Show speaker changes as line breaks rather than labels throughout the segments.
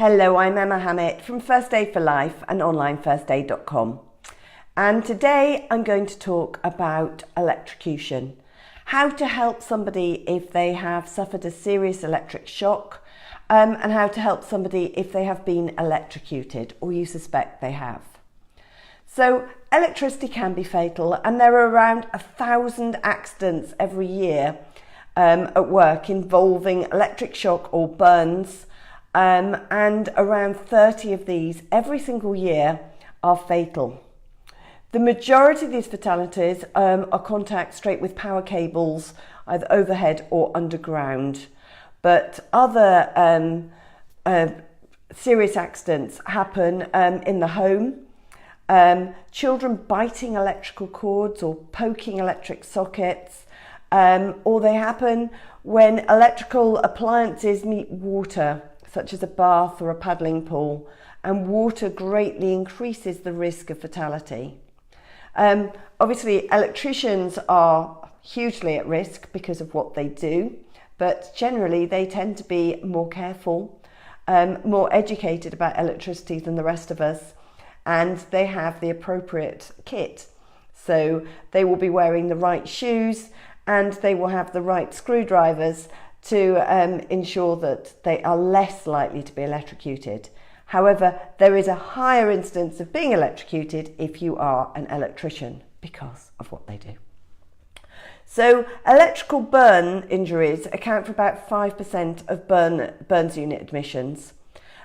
Hello, I'm Emma Hammett from First Aid for Life and onlinefirstaid.com. And today I'm going to talk about electrocution, how to help somebody if they have suffered a serious electric shock, and how to help somebody if they have been electrocuted or you suspect they have. So electricity can be fatal, and there are around 1,000 accidents every year at work involving electric shock or burns. And around 30 of these every single year are fatal. The majority of these fatalities are contact straight with power cables, either overhead or underground. But other serious accidents happen in the home. Children biting electrical cords or poking electric sockets, or they happen when electrical appliances meet water, such as a bath or a paddling pool, and water greatly increases the risk of fatality. Obviously, electricians are hugely at risk because of what they do, but generally they tend to be more careful, more educated about electricity than the rest of us, and they have the appropriate kit. So they will be wearing the right shoes and they will have the right screwdrivers to ensure that they are less likely to be electrocuted. However, there is a higher instance of being electrocuted if you are an electrician because of what they do. So electrical burn injuries account for about 5% of burns unit admissions.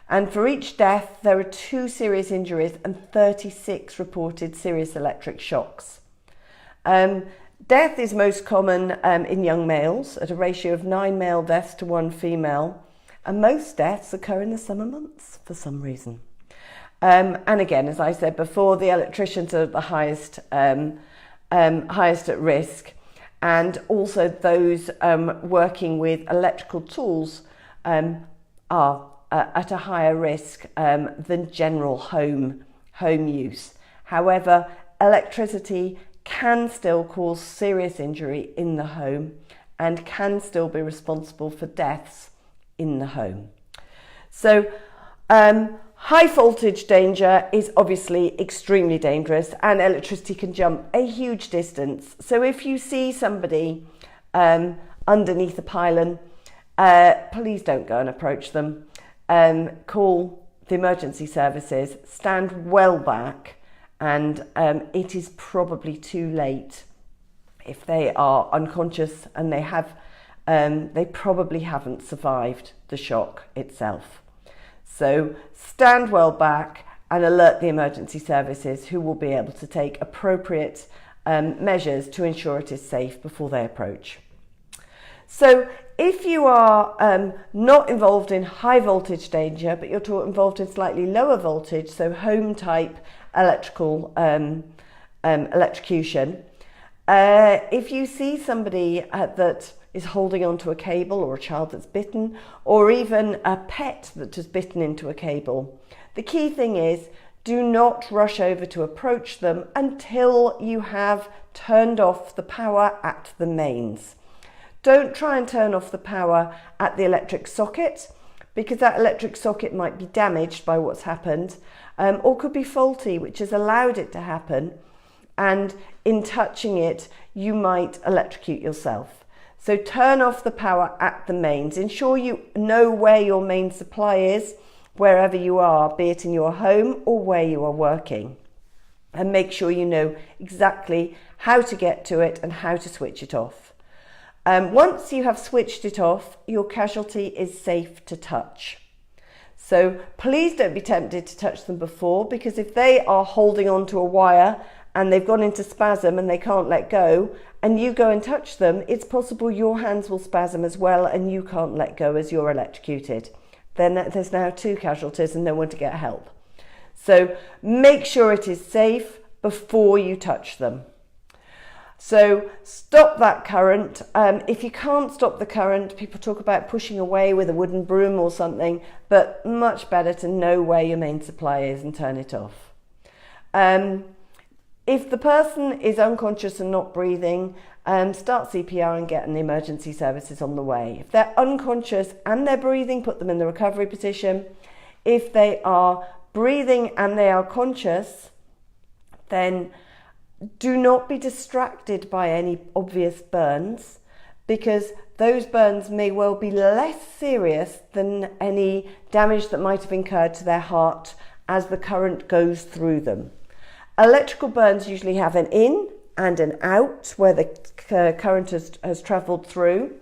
And for each death, there are 2 serious injuries and 36 reported serious electric shocks. Death is most common in young males at a ratio of 9 male deaths to 1 female, and most deaths occur in the summer months for some reason. And again, as I said before, the electricians are the highest at risk, and also those working with electrical tools are at a higher risk than general home use. However, electricity can still cause serious injury in the home and can still be responsible for deaths in the home. So high voltage danger is obviously extremely dangerous, and electricity can jump a huge distance. So if you see somebody underneath a pylon, please don't go and approach them. Call the emergency services, stand well back, and it is probably too late if they are unconscious and they probably haven't survived the shock itself. So stand well back and alert the emergency services, who will be able to take appropriate measures to ensure it is safe before they approach. So if you are not involved in high voltage danger, but you're involved in slightly lower voltage, so home type electrical electrocution, if you see somebody that is holding onto a cable, or a child that's bitten, or even a pet that has bitten into a cable, the key thing is do not rush over to approach them until you have turned off the power at the mains. Don't try and turn off the power at the electric socket, because that electric socket might be damaged by what's happened, or could be faulty, which has allowed it to happen, and in touching it you might electrocute yourself. So turn off the power at the mains. Ensure you know where your main supply is, wherever you are, be it in your home or where you are working, and make sure you know exactly how to get to it and how to switch it off. Once you have switched it off, your casualty is safe to touch. So please don't be tempted to touch them before, because if they are holding onto a wire and they've gone into spasm and they can't let go, and you go and touch them, it's possible your hands will spasm as well and you can't let go as you're electrocuted. Then there's now 2 casualties and no one to get help. So make sure it is safe before you touch them. So stop that current. If you can't stop the current, people talk about pushing away with a wooden broom or something, but much better to know where your main supply is and turn it off. If the person is unconscious and not breathing, start CPR and get the emergency services on the way. If they're unconscious and they're breathing, put them in the recovery position. If they are breathing and they are conscious, then do not be distracted by any obvious burns, because those burns may well be less serious than any damage that might have incurred to their heart as the current goes through them. Electrical burns usually have an in and an out where the current has travelled through,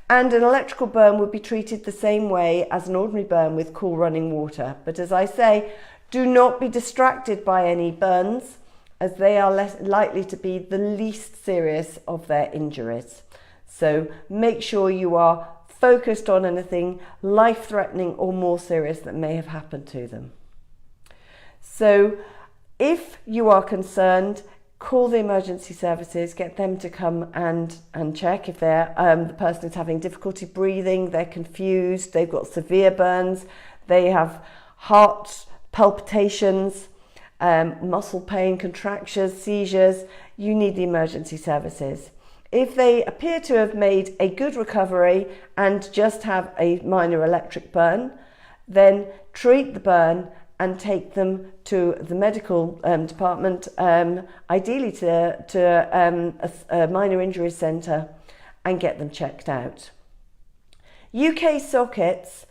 and an electrical burn would be treated the same way as an ordinary burn with cool running water. But as I say, do not be distracted by any burns, as they are less likely to be the least serious of their injuries. So make sure you are focused on anything life-threatening or more serious that may have happened to them. So if you are concerned, call the emergency services, get them to come and check if they're, the person is having difficulty breathing, they're confused, they've got severe burns, they have heart palpitations, muscle pain, contractures, seizures. You need the emergency services. If they appear to have made a good recovery and just have a minor electric burn, then treat the burn and take them to the medical department, ideally to a minor injuries centre, and get them checked out. UK sockets,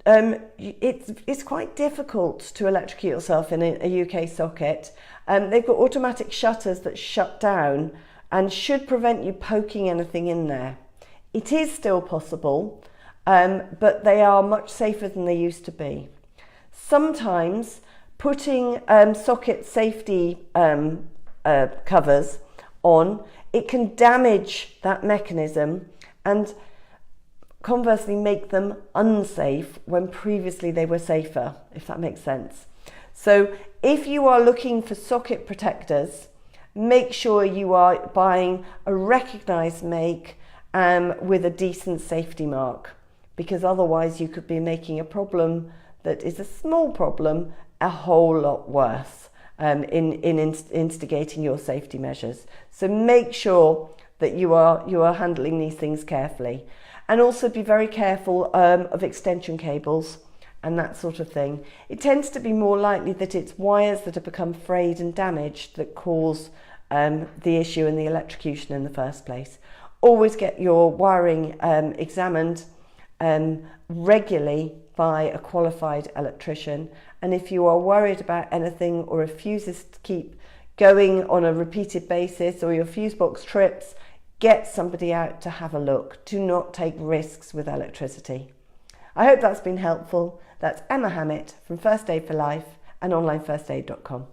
it's quite difficult to electrocute yourself in a UK socket. They've got automatic shutters that shut down and should prevent you poking anything in there. It is still possible, but they are much safer than they used to be. Sometimes putting socket safety covers on, it can damage that mechanism and conversely make them unsafe when previously they were safer, if that makes sense. So if you are looking for socket protectors, make sure you are buying a recognised make with a decent safety mark, because otherwise you could be making a problem that is a small problem a whole lot worse in instigating your safety measures. So make sure that you are handling these things carefully, and also be very careful of extension cables and that sort of thing. It tends to be more likely that it's wires that have become frayed and damaged that cause the issue in the electrocution in the first place. Always get your wiring examined regularly by a qualified electrician, and if you are worried about anything or if fuses keep going on a repeated basis or your fuse box trips, get somebody out to have a look. Do not take risks with electricity. I hope that's been helpful. That's Emma Hammett from First Aid for Life and onlinefirstaid.com.